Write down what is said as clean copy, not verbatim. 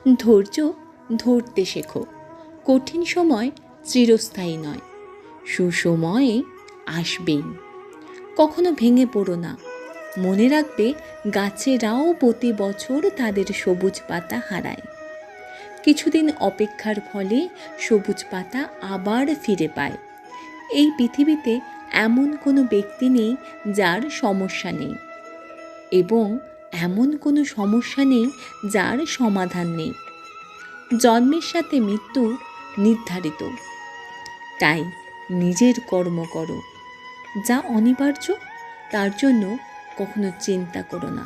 ধৈর্য ধরতে শেখো। কঠিন সময় চিরস্থায়ী নয়, সুসময়ে আসবেই। কখনো ভেঙে পড়ো না। মনে রাখবে, গাছেরাও প্রতি বছর তাদের সবুজ পাতা হারায়। কিছুদিন অপেক্ষার ফলে সবুজ পাতা আবার ফিরে পায়। এই পৃথিবীতে এমন কোনো ব্যক্তি নেই যার সমস্যা নেই, এবং এমন কোনো সমস্যা নেই যার সমাধান নেই। জন্মের সাথে মৃত্যু নির্ধারিত, তাই নিজের কর্ম করো। যা অনিবার্য তার জন্য কখনো চিন্তা করো না।